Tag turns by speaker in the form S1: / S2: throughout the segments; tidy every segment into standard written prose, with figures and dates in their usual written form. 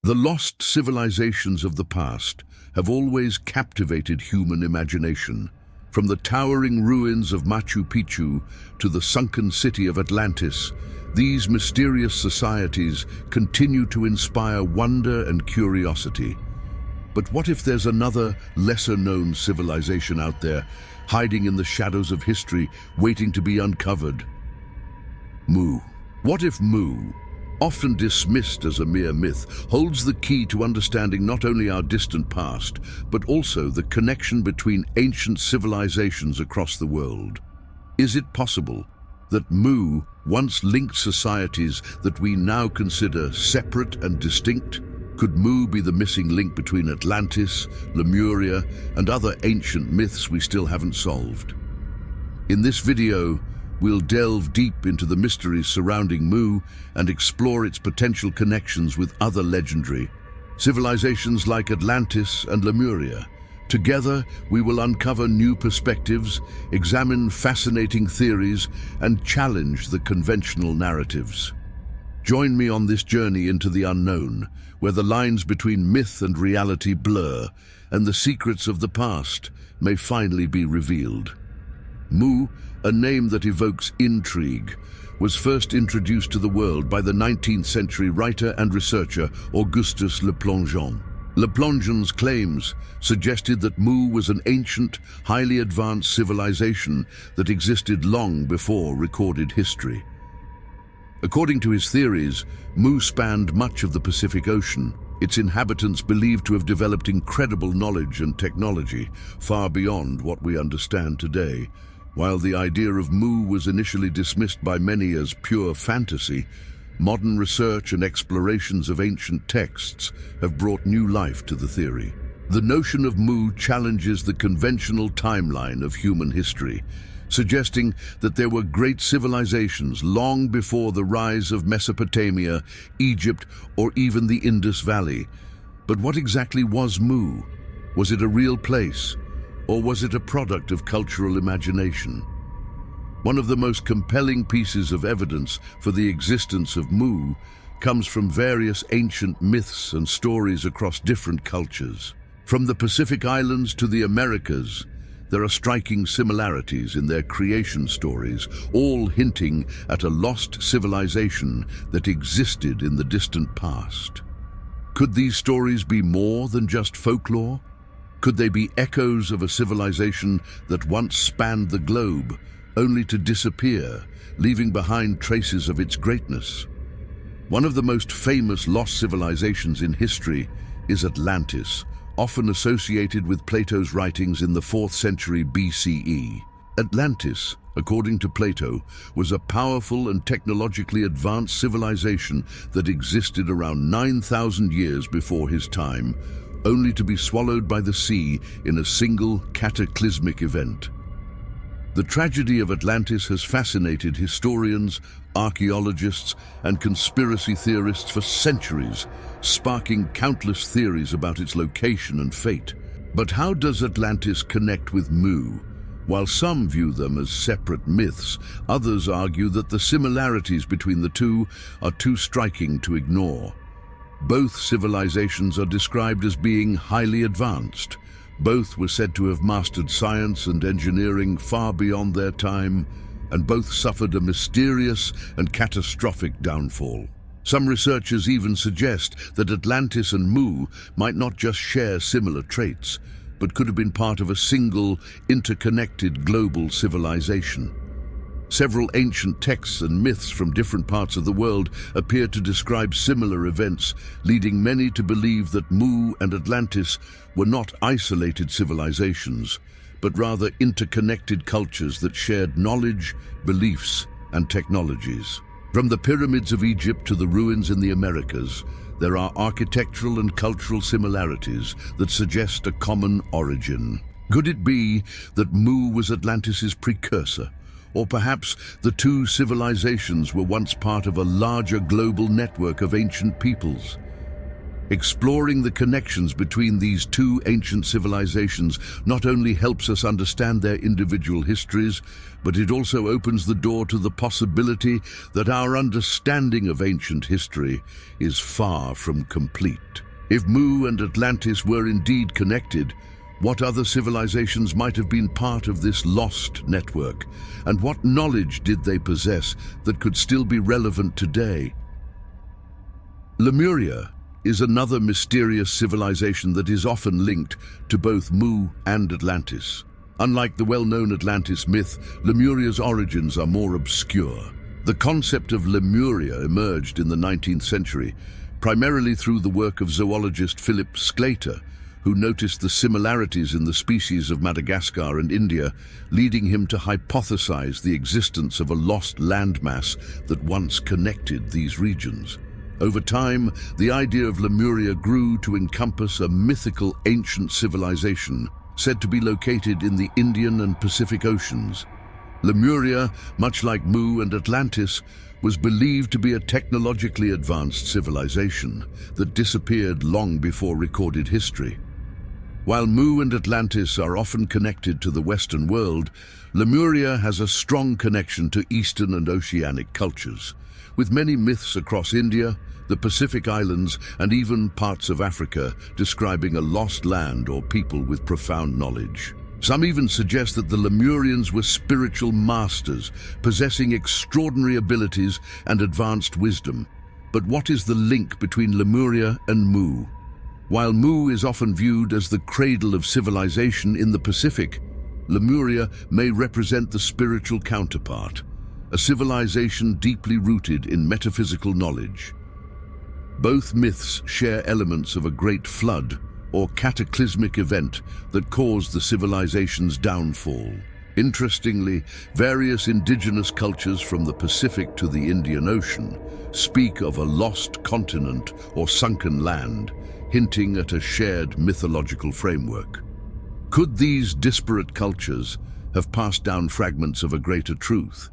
S1: The lost civilizations of the past have always captivated human imagination. From the towering ruins of Machu Picchu to the sunken city of Atlantis, these mysterious societies continue to inspire wonder and curiosity. But what if there's another, lesser-known civilization out there, hiding in the shadows of history, waiting to be uncovered? Mu. What if Mu, often dismissed as a mere myth, holds the key to understanding not only our distant past, but also the connection between ancient civilizations across the world? Is it possible that Mu once linked societies that we now consider separate and distinct? Could Mu be the missing link between Atlantis, Lemuria, and other ancient myths we still haven't solved? In this video, we'll delve deep into the mysteries surrounding Mu and explore its potential connections with other legendary civilizations like Atlantis and Lemuria. Together, we will uncover new perspectives, examine fascinating theories, and challenge the conventional narratives. Join me on this journey into the unknown, where the lines between myth and reality blur, and the secrets of the past may finally be revealed. Mu, a name that evokes intrigue, was first introduced to the world by the 19th century writer and researcher Augustus Le Plongeon. Le Plongeon's claims suggested that Mu was an ancient, highly advanced civilization that existed long before recorded history. According to his theories, Mu spanned much of the Pacific Ocean, its inhabitants believed to have developed incredible knowledge and technology, far beyond what we understand today. While the idea of Mu was initially dismissed by many as pure fantasy, modern research and explorations of ancient texts have brought new life to the theory. The notion of Mu challenges the conventional timeline of human history, suggesting that there were great civilizations long before the rise of Mesopotamia, Egypt, or even the Indus Valley. But what exactly was Mu? Was it a real place, or was it a product of cultural imagination? One of the most compelling pieces of evidence for the existence of Mu comes from various ancient myths and stories across different cultures. From the Pacific Islands to the Americas, there are striking similarities in their creation stories, all hinting at a lost civilization that existed in the distant past. Could these stories be more than just folklore? Could they be echoes of a civilization that once spanned the globe, only to disappear, leaving behind traces of its greatness? One of the most famous lost civilizations in history is Atlantis, often associated with Plato's writings in the 4th century BCE. Atlantis, according to Plato, was a powerful and technologically advanced civilization that existed around 9,000 years before his time, only to be swallowed by the sea in a single cataclysmic event. The tragedy of Atlantis has fascinated historians, archaeologists, and conspiracy theorists for centuries, sparking countless theories about its location and fate. But how does Atlantis connect with Mu? While some view them as separate myths, others argue that the similarities between the two are too striking to ignore. Both civilizations are described as being highly advanced. Both were said to have mastered science and engineering far beyond their time, and both suffered a mysterious and catastrophic downfall. Some researchers even suggest that Atlantis and Mu might not just share similar traits, but could have been part of a single, interconnected global civilization. Several ancient texts and myths from different parts of the world appear to describe similar events, leading many to believe that Mu and Atlantis were not isolated civilizations, but rather interconnected cultures that shared knowledge, beliefs, and technologies. From the pyramids of Egypt to the ruins in the Americas, there are architectural and cultural similarities that suggest a common origin. Could it be that Mu was Atlantis's precursor? Or perhaps the two civilizations were once part of a larger global network of ancient peoples? Exploring the connections between these two ancient civilizations not only helps us understand their individual histories, but it also opens the door to the possibility that our understanding of ancient history is far from complete. If Mu and Atlantis were indeed connected, what other civilizations might have been part of this lost network? And what knowledge did they possess that could still be relevant today? Lemuria is another mysterious civilization that is often linked to both Mu and Atlantis. Unlike the well-known Atlantis myth, Lemuria's origins are more obscure. The concept of Lemuria emerged in the 19th century, primarily through the work of zoologist Philip Sclater, who noticed the similarities in the species of Madagascar and India, leading him to hypothesize the existence of a lost landmass that once connected these regions. Over time, the idea of Lemuria grew to encompass a mythical ancient civilization said to be located in the Indian and Pacific Oceans. Lemuria, much like Mu and Atlantis, was believed to be a technologically advanced civilization that disappeared long before recorded history. While Mu and Atlantis are often connected to the Western world, Lemuria has a strong connection to Eastern and Oceanic cultures, with many myths across India, the Pacific Islands, and even parts of Africa describing a lost land or people with profound knowledge. Some even suggest that the Lemurians were spiritual masters, possessing extraordinary abilities and advanced wisdom. But what is the link between Lemuria and Mu? While Mu is often viewed as the cradle of civilization in the Pacific, Lemuria may represent the spiritual counterpart, a civilization deeply rooted in metaphysical knowledge. Both myths share elements of a great flood or cataclysmic event that caused the civilization's downfall. Interestingly, various indigenous cultures from the Pacific to the Indian Ocean speak of a lost continent or sunken land, hinting at a shared mythological framework. Could these disparate cultures have passed down fragments of a greater truth?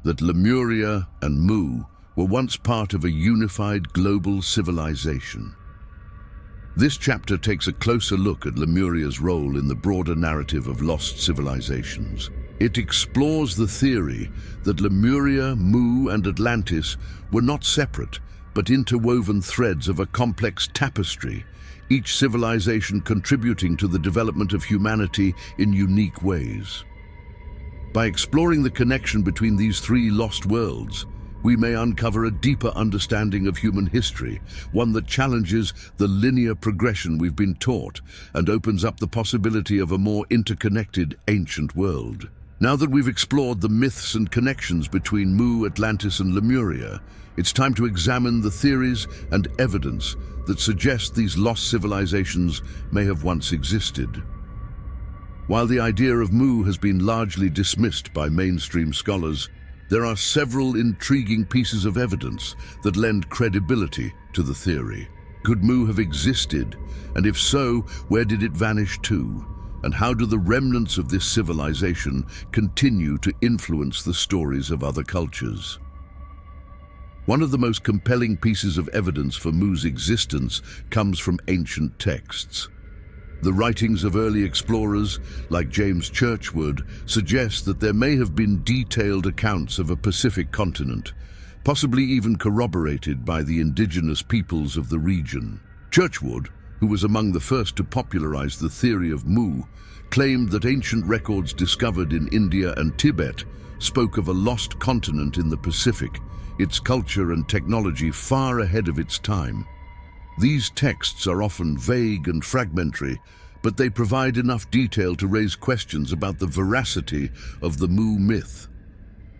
S1: That Lemuria and Mu were once part of a unified global civilization. This chapter takes a closer look at Lemuria's role in the broader narrative of lost civilizations. It explores the theory that Lemuria, Mu, and Atlantis were not separate, but interwoven threads of a complex tapestry, each civilization contributing to the development of humanity in unique ways. By exploring the connection between these three lost worlds, we may uncover a deeper understanding of human history, one that challenges the linear progression we've been taught and opens up the possibility of a more interconnected ancient world. Now that we've explored the myths and connections between Mu, Atlantis, and Lemuria, it's time to examine the theories and evidence that suggest these lost civilizations may have once existed. While the idea of Mu has been largely dismissed by mainstream scholars, there are several intriguing pieces of evidence that lend credibility to the theory. Could Mu have existed? And if so, where did it vanish to? And how do the remnants of this civilization continue to influence the stories of other cultures? One of the most compelling pieces of evidence for Mu's existence comes from ancient texts. The writings of early explorers, like James Churchward, suggest that there may have been detailed accounts of a Pacific continent, possibly even corroborated by the indigenous peoples of the region. Churchward, who was among the first to popularize the theory of Mu, claimed that ancient records discovered in India and Tibet spoke of a lost continent in the Pacific, its culture and technology far ahead of its time. These texts are often vague and fragmentary, but they provide enough detail to raise questions about the veracity of the Mu myth.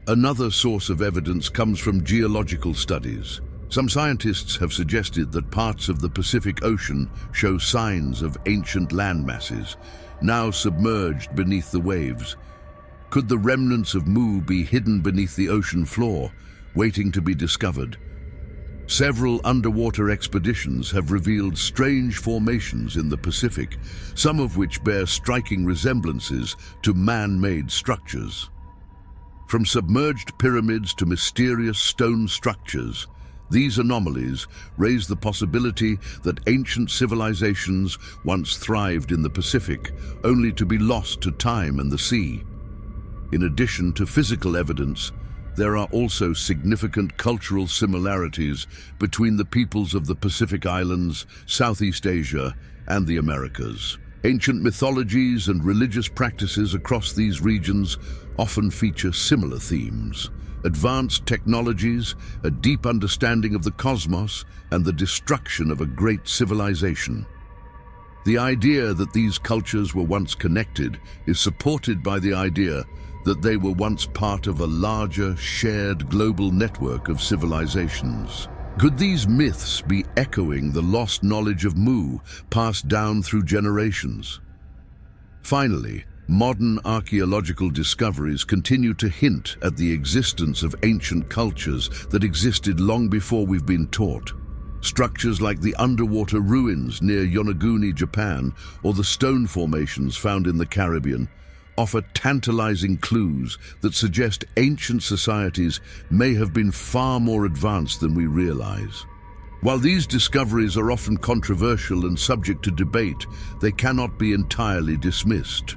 S1: Another source of evidence comes from geological studies. Some scientists have suggested that parts of the Pacific Ocean show signs of ancient land masses, now submerged beneath the waves. Could the remnants of Mu be hidden beneath the ocean floor, waiting to be discovered? Several underwater expeditions have revealed strange formations in the Pacific, some of which bear striking resemblances to man-made structures. From submerged pyramids to mysterious stone structures, These anomalies raise the possibility that ancient civilizations once thrived in the Pacific, only to be lost to time and the sea. In addition to physical evidence, there are also significant cultural similarities between the peoples of the Pacific Islands, Southeast Asia, and the Americas. Ancient mythologies and religious practices across these regions often feature similar themes: advanced technologies, a deep understanding of the cosmos, and the destruction of a great civilization. The idea that these cultures were once connected is supported by the idea that they were once part of a larger, shared global network of civilizations. Could these myths be echoing the lost knowledge of Mu passed down through generations? Finally, modern archaeological discoveries continue to hint at the existence of ancient cultures that existed long before we've been taught. Structures like the underwater ruins near Yonaguni, Japan, or the stone formations found in the Caribbean offer tantalizing clues that suggest ancient societies may have been far more advanced than we realize. While these discoveries are often controversial and subject to debate, they cannot be entirely dismissed.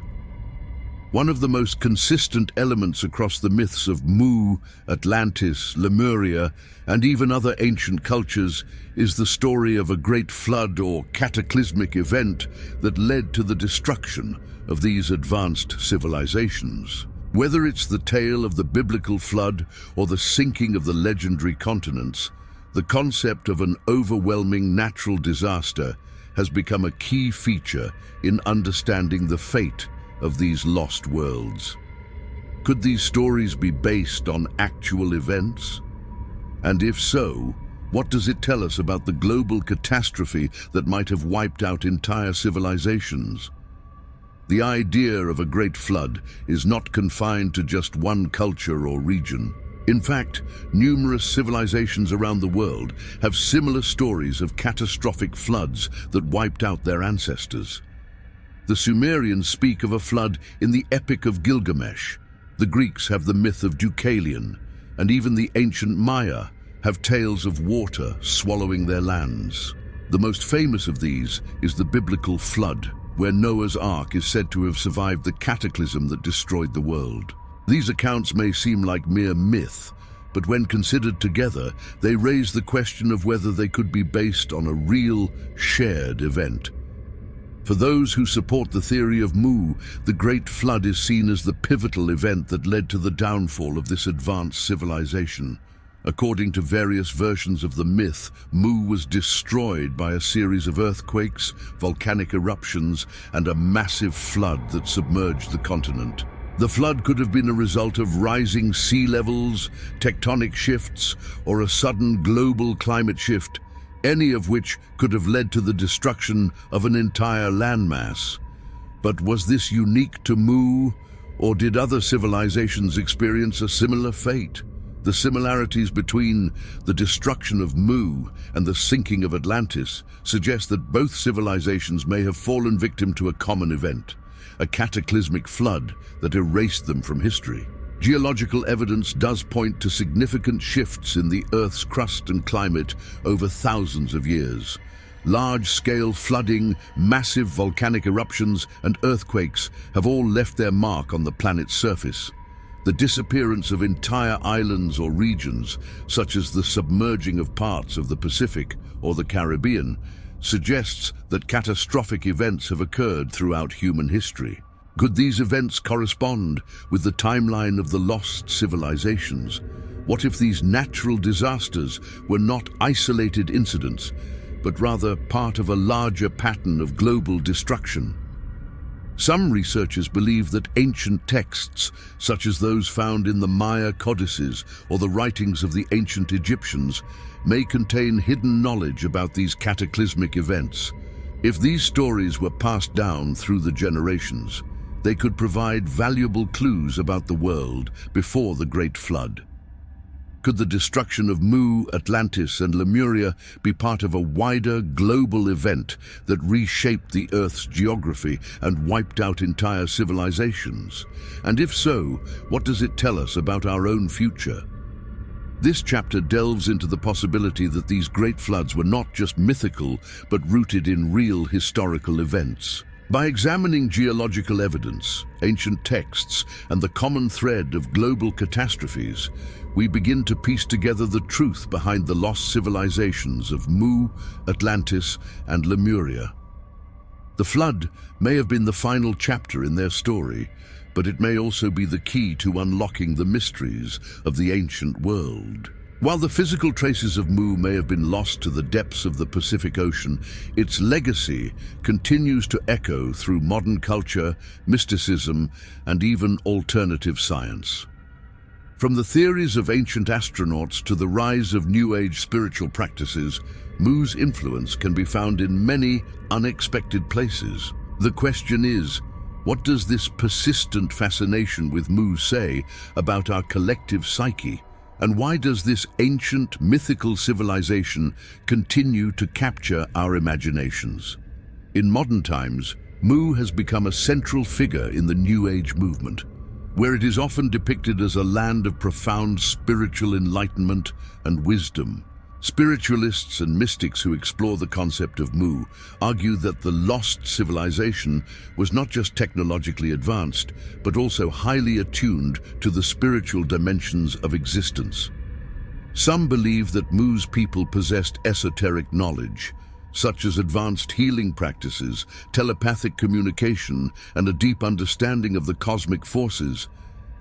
S1: One of the most consistent elements across the myths of Mu, Atlantis, Lemuria, and even other ancient cultures is the story of a great flood or cataclysmic event that led to the destruction of these advanced civilizations. Whether it's the tale of the biblical flood or the sinking of the legendary continents, the concept of an overwhelming natural disaster has become a key feature in understanding the fate of these lost worlds. Could these stories be based on actual events? And if so, what does it tell us about the global catastrophe that might have wiped out entire civilizations? The idea of a great flood is not confined to just one culture or region. In fact, numerous civilizations around the world have similar stories of catastrophic floods that wiped out their ancestors. The Sumerians speak of a flood in the Epic of Gilgamesh. The Greeks have the myth of Deucalion, and even the ancient Maya have tales of water swallowing their lands. The most famous of these is the biblical flood, where Noah's Ark is said to have survived the cataclysm that destroyed the world. These accounts may seem like mere myth, but when considered together, they raise the question of whether they could be based on a real, shared event. For those who support the theory of Mu, the Great Flood is seen as the pivotal event that led to the downfall of this advanced civilization. According to various versions of the myth, Mu was destroyed by a series of earthquakes, volcanic eruptions, and a massive flood that submerged the continent. The flood could have been a result of rising sea levels, tectonic shifts, or a sudden global climate shift, any of which could have led to the destruction of an entire landmass. But was this unique to Mu, or did other civilizations experience a similar fate? The similarities between the destruction of Mu and the sinking of Atlantis suggest that both civilizations may have fallen victim to a common event, a cataclysmic flood that erased them from history. Geological evidence does point to significant shifts in the Earth's crust and climate over thousands of years. Large-scale flooding, massive volcanic eruptions, and earthquakes have all left their mark on the planet's surface. The disappearance of entire islands or regions, such as the submerging of parts of the Pacific or the Caribbean, suggests that catastrophic events have occurred throughout human history. Could these events correspond with the timeline of the lost civilizations? What if these natural disasters were not isolated incidents, but rather part of a larger pattern of global destruction? Some researchers believe that ancient texts, such as those found in the Maya codices or the writings of the ancient Egyptians, may contain hidden knowledge about these cataclysmic events. If these stories were passed down through the generations, they could provide valuable clues about the world before the Great Flood. Could the destruction of Mu, Atlantis, and Lemuria be part of a wider global event that reshaped the Earth's geography and wiped out entire civilizations? And if so, what does it tell us about our own future? This chapter delves into the possibility that these great floods were not just mythical, but rooted in real historical events. By examining geological evidence, ancient texts, and the common thread of global catastrophes, we begin to piece together the truth behind the lost civilizations of Mu, Atlantis, and Lemuria. The flood may have been the final chapter in their story, but it may also be the key to unlocking the mysteries of the ancient world. While the physical traces of Mu may have been lost to the depths of the Pacific Ocean, its legacy continues to echo through modern culture, mysticism, and even alternative science. From the theories of ancient astronauts to the rise of New Age spiritual practices, Mu's influence can be found in many unexpected places. The question is, what does this persistent fascination with Mu say about our collective psyche? And why does this ancient, mythical civilization continue to capture our imaginations? In modern times, Mu has become a central figure in the New Age movement, where it is often depicted as a land of profound spiritual enlightenment and wisdom. Spiritualists and mystics who explore the concept of Mu argue that the lost civilization was not just technologically advanced, but also highly attuned to the spiritual dimensions of existence. Some believe that Mu's people possessed esoteric knowledge, such as advanced healing practices, telepathic communication, and a deep understanding of the cosmic forces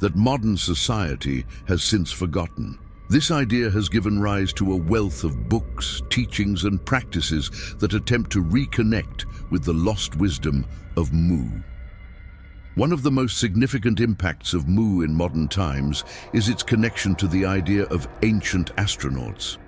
S1: that modern society has since forgotten. This idea has given rise to a wealth of books, teachings, and practices that attempt to reconnect with the lost wisdom of Mu. One of the most significant impacts of Mu in modern times is its connection to the idea of ancient astronauts.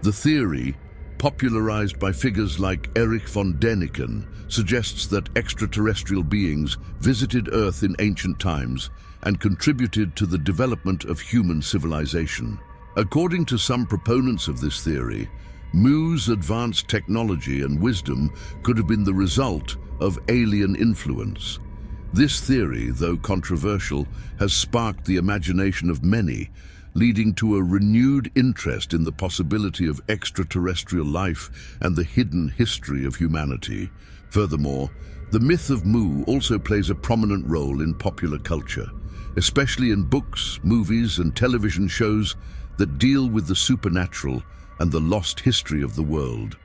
S1: The theory, popularized by figures like Erich von Däniken, suggests that extraterrestrial beings visited Earth in ancient times and contributed to the development of human civilization. According to some proponents of this theory, Mu's advanced technology and wisdom could have been the result of alien influence. This theory, though controversial, has sparked the imagination of many, leading to a renewed interest in the possibility of extraterrestrial life and the hidden history of humanity. Furthermore, the myth of Mu also plays a prominent role in popular culture, especially in books, movies, and television shows that deal with the supernatural and the lost history of the world.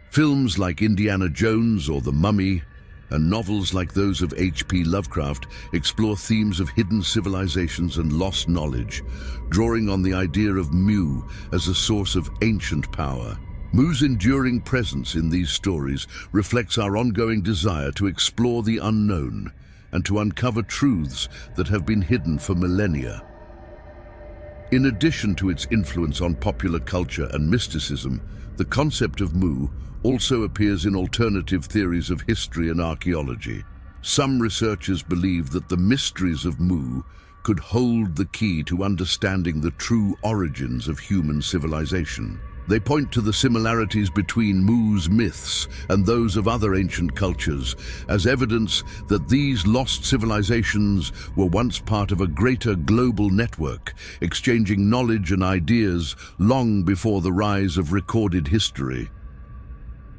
S1: Films like Indiana Jones or The Mummy, and novels like those of H.P. Lovecraft explore themes of hidden civilizations and lost knowledge, drawing on the idea of Mu as a source of ancient power. Mu's enduring presence in these stories reflects our ongoing desire to explore the unknown and to uncover truths that have been hidden for millennia. In addition to its influence on popular culture and mysticism, the concept of Mu also appears in alternative theories of history and archaeology. Some researchers believe that the mysteries of Mu could hold the key to understanding the true origins of human civilization. They point to the similarities between Mu's myths and those of other ancient cultures as evidence that these lost civilizations were once part of a greater global network, exchanging knowledge and ideas long before the rise of recorded history.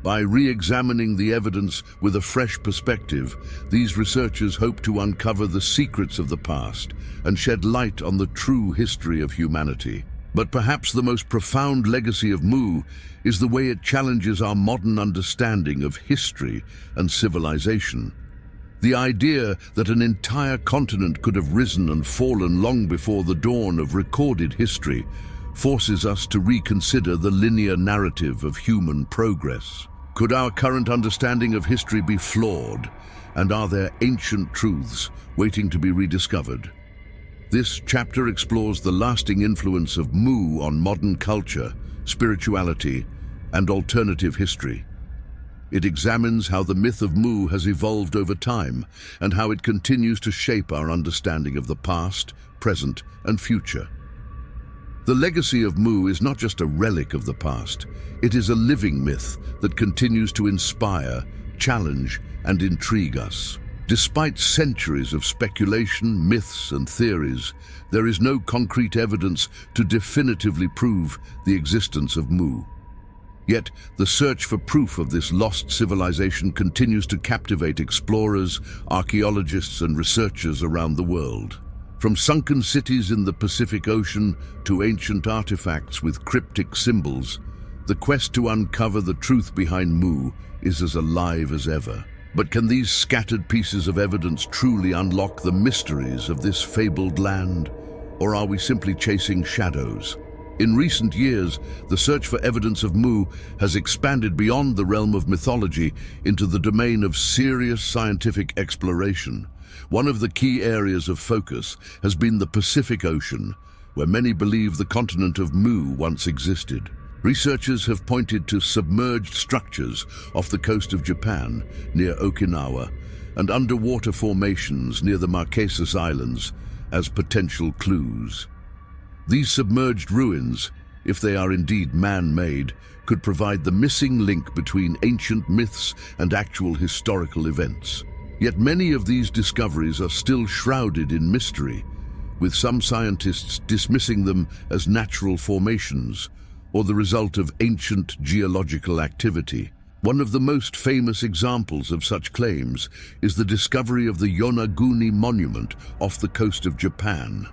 S1: By re-examining the evidence with a fresh perspective, these researchers hope to uncover the secrets of the past and shed light on the true history of humanity. But perhaps the most profound legacy of Mu is the way it challenges our modern understanding of history and civilization. The idea that an entire continent could have risen and fallen long before the dawn of recorded history forces us to reconsider the linear narrative of human progress. Could our current understanding of history be flawed, and are there ancient truths waiting to be rediscovered? This chapter explores the lasting influence of Mu on modern culture, spirituality, and alternative history. It examines how the myth of Mu has evolved over time and how it continues to shape our understanding of the past, present, and future. The legacy of Mu is not just a relic of the past, it is a living myth that continues to inspire, challenge, and intrigue us. Despite centuries of speculation, myths and theories, there is no concrete evidence to definitively prove the existence of Mu. Yet, the search for proof of this lost civilization continues to captivate explorers, archaeologists and researchers around the world. From sunken cities in the Pacific Ocean to ancient artifacts with cryptic symbols, the quest to uncover the truth behind Mu is as alive as ever. But can these scattered pieces of evidence truly unlock the mysteries of this fabled land? Or are we simply chasing shadows? In recent years, the search for evidence of Mu has expanded beyond the realm of mythology into the domain of serious scientific exploration. One of the key areas of focus has been the Pacific Ocean, where many believe the continent of Mu once existed. Researchers have pointed to submerged structures off the coast of Japan, near Okinawa, and underwater formations near the Marquesas Islands as potential clues. These submerged ruins, if they are indeed man-made, could provide the missing link between ancient myths and actual historical events. Yet many of these discoveries are still shrouded in mystery, with some scientists dismissing them as natural formations or the result of ancient geological activity. One of the most famous examples of such claims is the discovery of the Yonaguni Monument off the coast of Japan.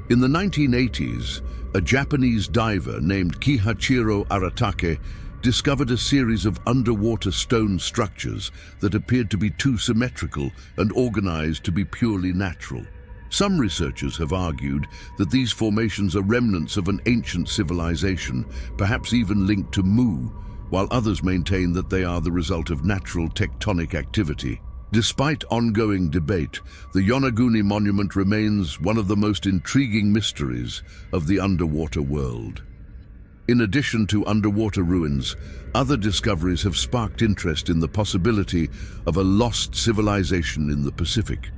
S1: In the 1980s, a Japanese diver named Kihachiro Aratake discovered a series of underwater stone structures that appeared to be too symmetrical and organized to be purely natural. Some researchers have argued that these formations are remnants of an ancient civilization, perhaps even linked to Mu, while others maintain that they are the result of natural tectonic activity. Despite ongoing debate, the Yonaguni Monument remains one of the most intriguing mysteries of the underwater world. In addition to underwater ruins, other discoveries have sparked interest in the possibility of a lost civilization in the Pacific.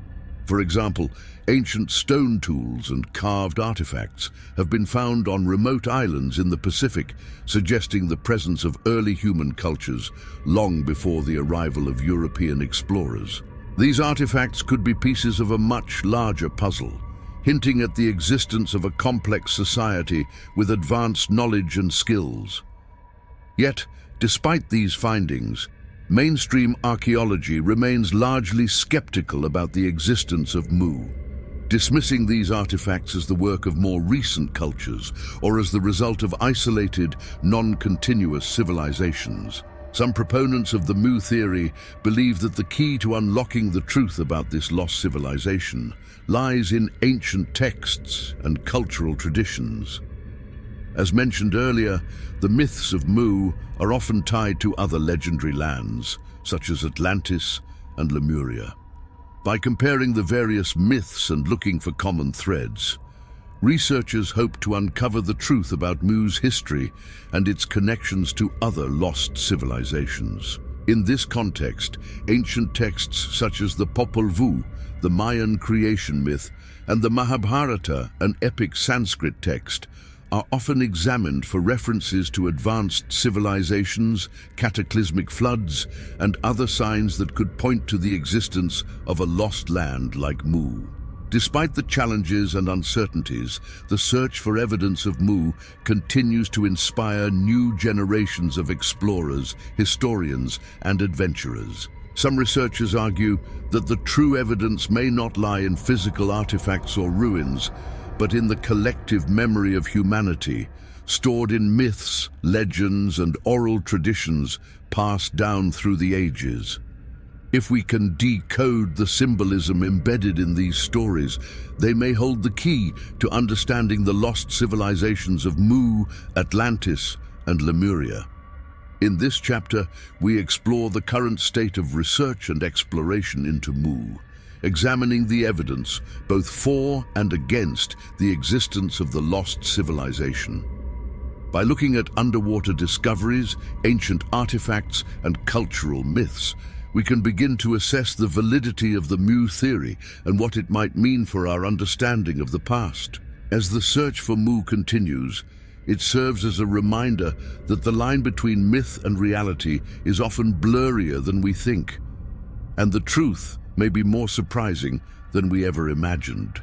S1: For example, ancient stone tools and carved artifacts have been found on remote islands in the Pacific, suggesting the presence of early human cultures long before the arrival of European explorers. These artifacts could be pieces of a much larger puzzle, hinting at the existence of a complex society with advanced knowledge and skills. Yet, despite these findings, mainstream archaeology remains largely skeptical about the existence of Mu, dismissing these artifacts as the work of more recent cultures or as the result of isolated, non-continuous civilizations. Some proponents of the Mu theory believe that the key to unlocking the truth about this lost civilization lies in ancient texts and cultural traditions. As mentioned earlier, the myths of Mu are often tied to other legendary lands, such as Atlantis and Lemuria. By comparing the various myths and looking for common threads, researchers hope to uncover the truth about Mu's history and its connections to other lost civilizations. In this context, ancient texts such as the Popol Vuh, the Mayan creation myth, and the Mahabharata, an epic Sanskrit text, are often examined for references to advanced civilizations, cataclysmic floods, and other signs that could point to the existence of a lost land like Mu. Despite the challenges and uncertainties, the search for evidence of Mu continues to inspire new generations of explorers, historians, and adventurers. Some researchers argue that the true evidence may not lie in physical artifacts or ruins, but in the collective memory of humanity, stored in myths, legends, and oral traditions passed down through the ages. If we can decode the symbolism embedded in these stories, they may hold the key to understanding the lost civilizations of Mu, Atlantis, and Lemuria. In this chapter, we explore the current state of research and exploration into Mu, examining the evidence both for and against the existence of the lost civilization. By looking at underwater discoveries, ancient artifacts, and cultural myths, we can begin to assess the validity of the Mu theory and what it might mean for our understanding of the past. As the search for Mu continues, it serves as a reminder that the line between myth and reality is often blurrier than we think. And the truth may be more surprising than we ever imagined.